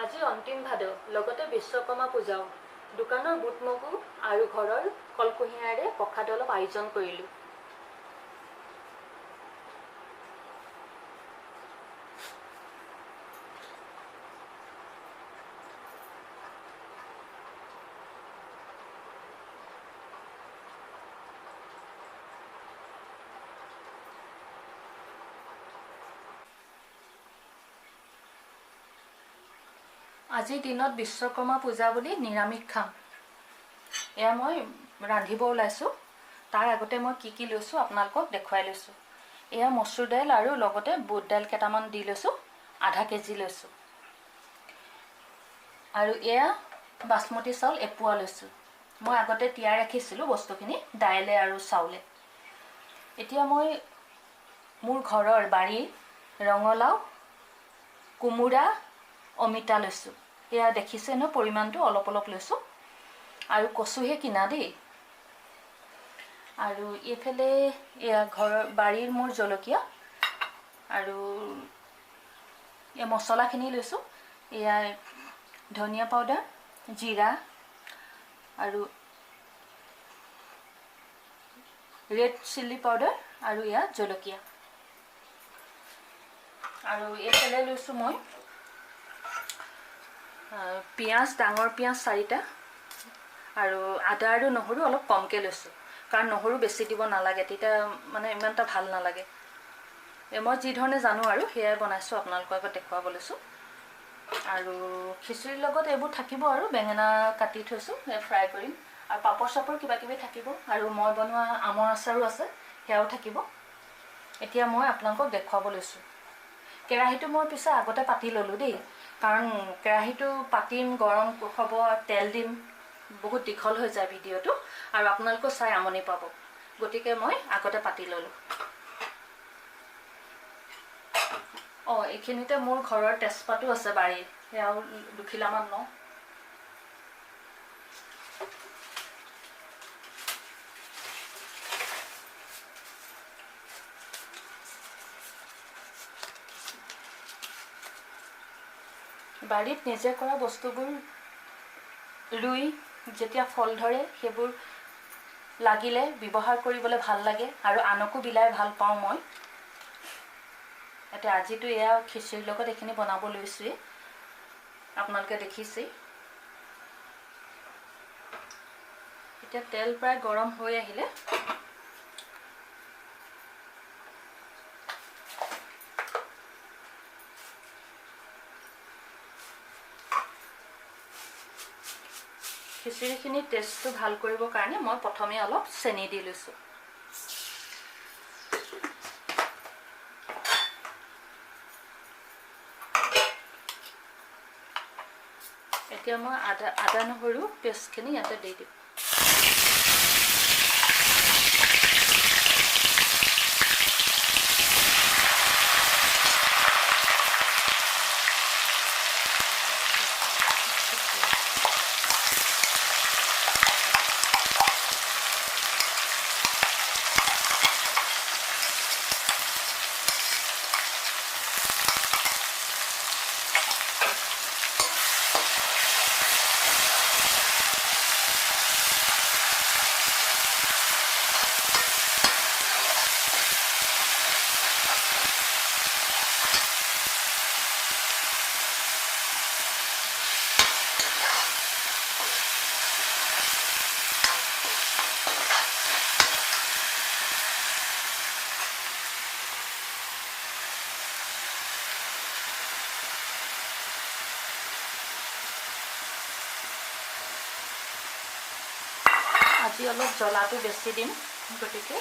আজি অন্তিম ভাদেও লগতে বিশ্বকৰ্মা পূজাও দোকানৰ বুট মগু আৰু ঘৰৰ কলকুঁহিয়াৰে প্ৰসাদ অলপ আয়োজন কৰিলোঁ। আজিৰ দিনত বিশ্বকৰ্মা পূজা বুলি নিৰামিষ খাম। এয়া মই ৰান্ধিব ওলাইছোঁ। তাৰ আগতে মই কি লৈছোঁ আপোনালোকক দেখুৱাই লৈছোঁ। এয়া মচুৰ দাইল আৰু লগতে বুট দাইল কেইটামান দি লৈছোঁ, আধা কেজি লৈছোঁ। আৰু এয়া বাসমতি চাউল এপোৱা লৈছোঁ। মই আগতে তিয়াই ৰাখিছিলোঁ বস্তুখিনি দাইলে আৰু চাউলে। এতিয়া মই মোৰ ঘৰৰ বাৰীৰ ৰঙালাও, কোমোৰা, অমিতা লৈছোঁ। এয়া দেখিছে ন, পৰিমাণটো অলপ অলপ লৈছোঁ। আৰু কচুহে কিনা দেই। আৰু এইফালে এয়া ঘৰৰ বাৰীৰ মোৰ জলকীয়া আৰু এই মছলাখিনি লৈছোঁ। এয়া ধনিয়া পাউডাৰ, জিৰা আৰু ৰেড চিলি পাউডাৰ আৰু এয়া জলকীয়া। আৰু এইফালে লৈছোঁ মই পিঁয়াজ, ডাঙৰ পিঁয়াজ 4টা আৰু আদা আৰু নহৰু অলপ কমকৈ লৈছোঁ, কাৰণ নহৰু বেছি দিব নালাগে, তেতিয়া মানে ইমান এটা ভাল নালাগে। মই যি ধৰণে জানো আৰু সেয়াই বনাইছোঁ, আপোনালোকৰ আগত দেখুৱাব লৈছোঁ। আৰু খিচিৰিৰ লগত এইবোৰ থাকিব আৰু বেঙেনা কাটি থৈছোঁ, ফ্ৰাই কৰিম। আৰু পাপৰ চাপৰ কিবা কিবি থাকিব। আৰু মই বনোৱা আমৰ আচাৰো আছে, সেয়াও থাকিব। এতিয়া মই আপোনালোকক দেখুৱাব লৈছোঁ। কেৰাহীটো মই পিছে আগতে পাতি ল'লোঁ দেই, কাৰণ কেৰাহীটো পাতিম, গৰম হ'ব, তেল দিম, বহুত দীঘল হৈ যায় ভিডিঅ'টো, আৰু আপোনালোকেও চাই আমনি পাব। গতিকে মই আগতে পাতি ল'লোঁ। এইখিনিতে মোৰ ঘৰৰ তেজপাতো আছে বাৰীৰ, সেয়াও দুখিলামান লওঁ। বাৰীত নিজে কৰা বস্তুবোৰ ৰুই যেতিয়া ফল ধৰে, সেইবোৰ লাগিলে ব্যৱহাৰ কৰিবলৈ ভাল লাগে আৰু আনকো বিলাই ভাল পাওঁ মই। এতিয়া আজিতো এয়া খিচিৰিৰ লগত এইখিনি বনাব লৈছোঁৱেই, আপোনালোকে দেখিছেই। এতিয়া তেল প্ৰায় গৰম হৈ আহিলে খিচিৰিখিনি টেষ্টটো ভাল কৰিবৰ কাৰণে মই প্ৰথমে অলপ চেনি দি লৈছোঁ। এতিয়া মই আদা নহৰু পেষ্টখিনি ইয়াতে দি দিম। আজি অলপ জ্বলাটো বেছি দিম, গতিকে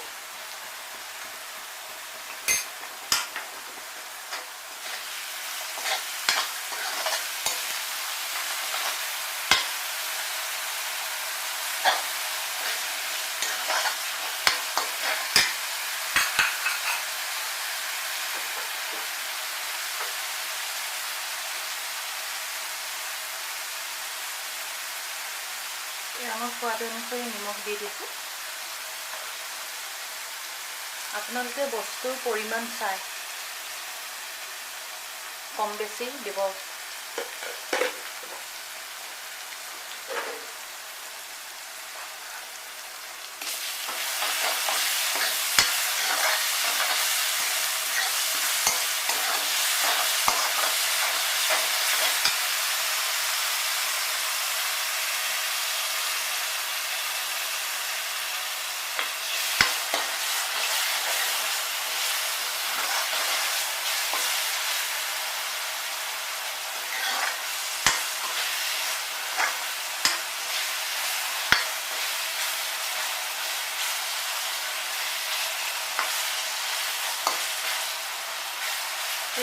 আমাৰ সোৱাদ অনুসৰি নিমখ দি দিছোঁ। আপোনালোকে বস্তুৰ পৰিমাণ চাই কম বেছি দিব।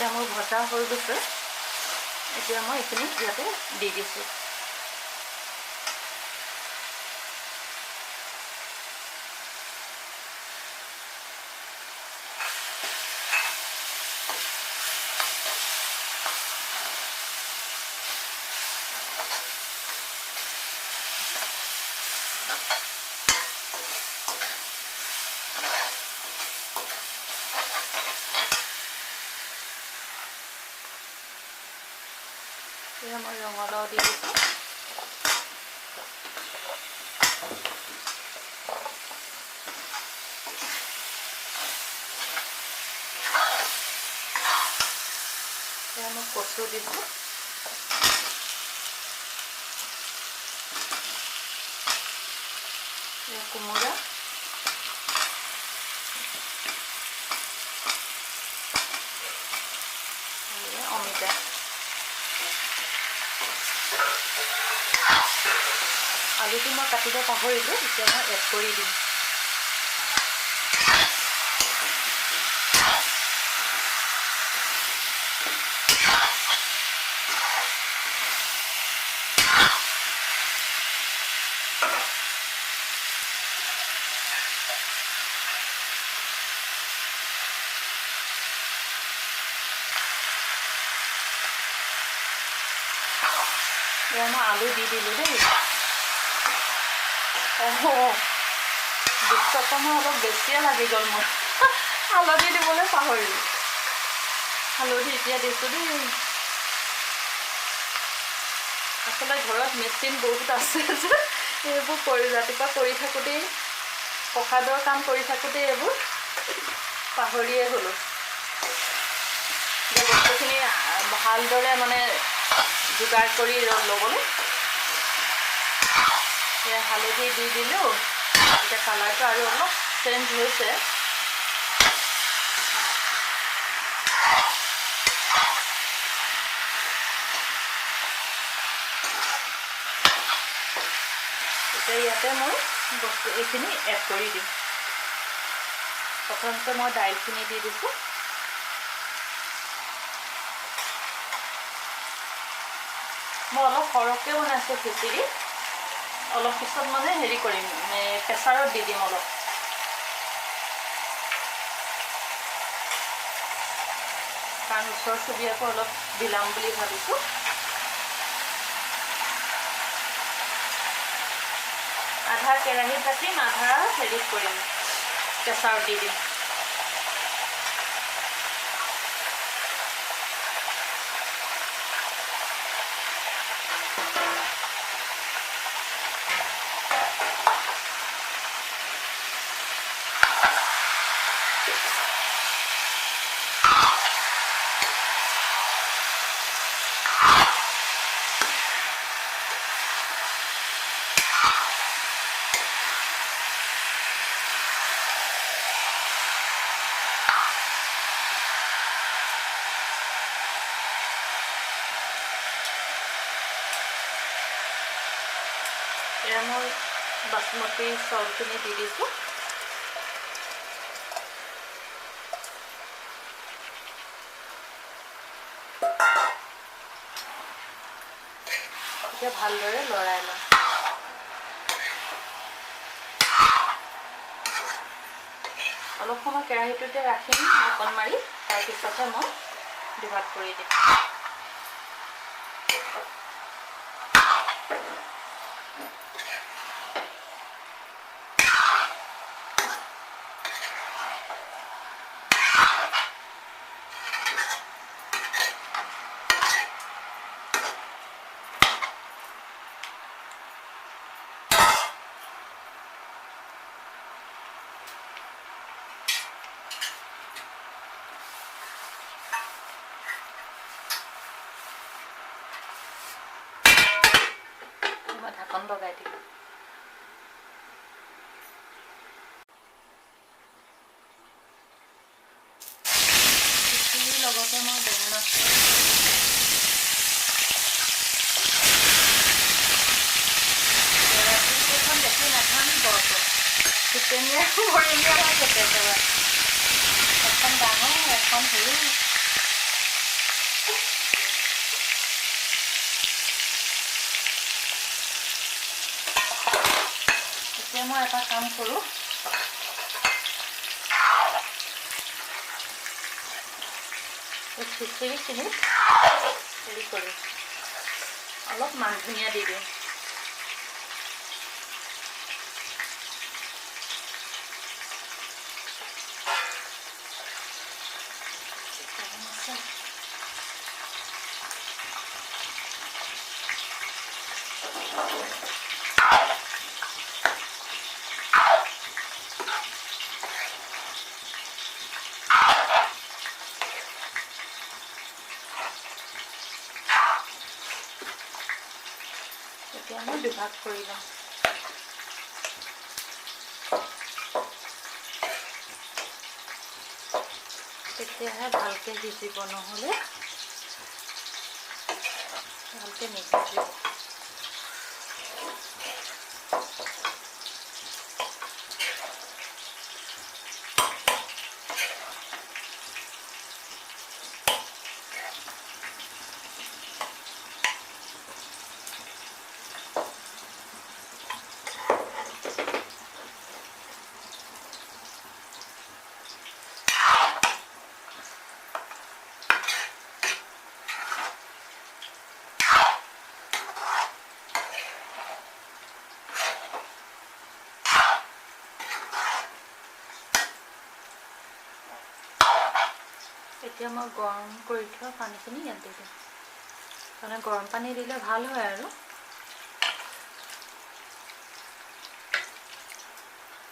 এতিয়া মোৰ ভজা হৈ গৈছে এতিয়া মই এইখিনি ইয়াতে দি দিছোঁ এতিয়া মই ৰঙালাও দি দিছোঁ এতিয়া মই কচু দিছোঁ কোমোৰা অমিতা আলুটো মই কাটিব পাহৰিলোঁ এতিয়া মই এড কৰি দিম এতিয়া মই আলু দি দিলোঁ দেই দুষ্টটা মই অলপ বেছিয়ে লাগি গ'ল মোৰ হালধি দিবলৈ পাহৰিলোঁ হালধি এতিয়া দিছোঁ দেই আচলতে ঘৰত মেচিন বহুত আছে যে এইবোৰ ৰাতিপুৱা কৰি থাকোঁতেই প্ৰসাদৰ কাম কৰি থাকোঁতেই এইবোৰ পাহৰিয়ে গ'লোঁ যে বস্তুখিনি ভালদৰে মানে যোগাৰ কৰি ল'বলৈ এতিয়া হালধি দি দিলোঁ এতিয়া কালাৰটো আৰু অলপ চেঞ্জ হৈছে এতিয়া ইয়াতে মই বস্তু এইখিনি এড কৰি দিম প্ৰথমতে মই দাইলখিনি দি দিছোঁ মই অলপ সৰহকৈ বনাইছোঁ খিচিৰি অলপ পিছত মানে হেৰি কৰিম প্ৰেছাৰত দি দিম অলপ কাৰণ ওচৰ চুবুৰীয়াকো অলপ বিলাম বুলি ভাবিছোঁ আধা কেৰাহীত ৰাখিম আধা হেৰিত কৰিম প্ৰেছাৰত দি দিম এয়া মই বাসমতি চাউলখিনি দি দিছোঁ এতিয়া ভালদৰে লৰাই লওঁ অলপ সময় কেৰাহীটোতে ৰাখিম ঢাকন মাৰি তাৰপিছতহে মই দুভাগ কৰি দিম ঢাকন লগাই দিম লগতে মই বেঙেনা কেৰাহীখন দেখি নাভাঙিব চিকেনিয়া ভৰিয়া হয় কেতিয়াবা এখন ডাঙৰ এখন সৰু এতিয়া মই এটা কাম কৰোঁ, এই খিচিৰিখিনিত হেৰি কৰোঁ, অলপ মান ধনিয়া দি দিওঁ। এতিয়া মই দুভাগ কৰি লওঁ। তেতিয়াহে ভালকে সিজিব, নহ'লে ভালকে নিসিজিব। এতিয়া মই গৰম কৰি থোৱা পানীখিনি ইয়াত দি দিম, মানে গৰম পানী দিলে ভাল হয় আৰু।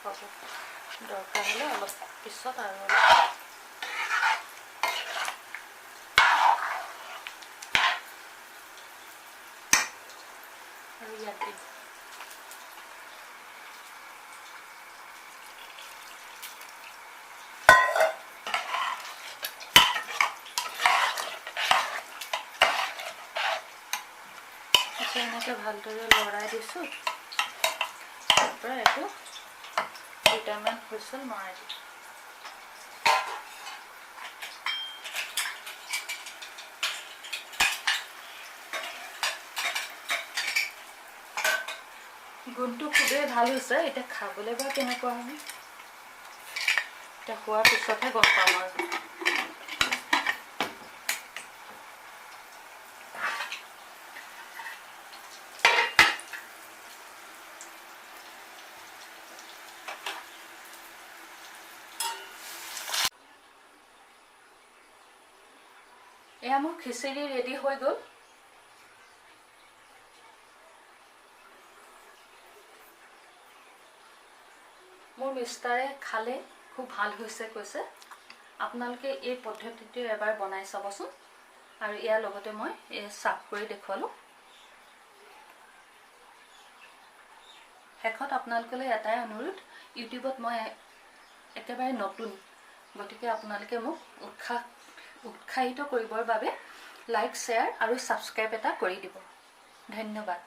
হ'ব, দৰকাৰ হ'লে অলপ পিছত আৰু ইয়াত দিম। এনেকৈ ভালদৰে লৰাই দিছোঁ, তাৰপৰা এইটো 2টামান হুইচেল মৰাই দিম। গোন্ধটো খুবেই ভাল হৈছে। এতিয়া খাবলৈ বা কেনেকুৱা হয়, এতিয়া খোৱাৰ পিছতহে গম পাম আৰু। এয়া মোৰ খিচিৰি ৰেডি হৈ গ'ল। মোৰ মিষ্টাৰে খালে খুব ভাল হৈছে কৈছে। আপোনালোকে এই পদ্ধতিটো এবাৰ বনাই চাবচোন। আৰু ইয়াৰ লগতে মই চাৰ্ভ কৰি দেখুৱালোঁ। শেষত আপোনালোকলৈ এটাই অনুৰোধ, ইউটিউবত মই একেবাৰে নতুন, গতিকে আপোনালোকে মোক উৎসাহিত কৰিবৰ বাবে লাইক, শ্বেয়াৰ আৰু ছাবস্ক্ৰাইব এটা কৰি দিব। ধন্যবাদ।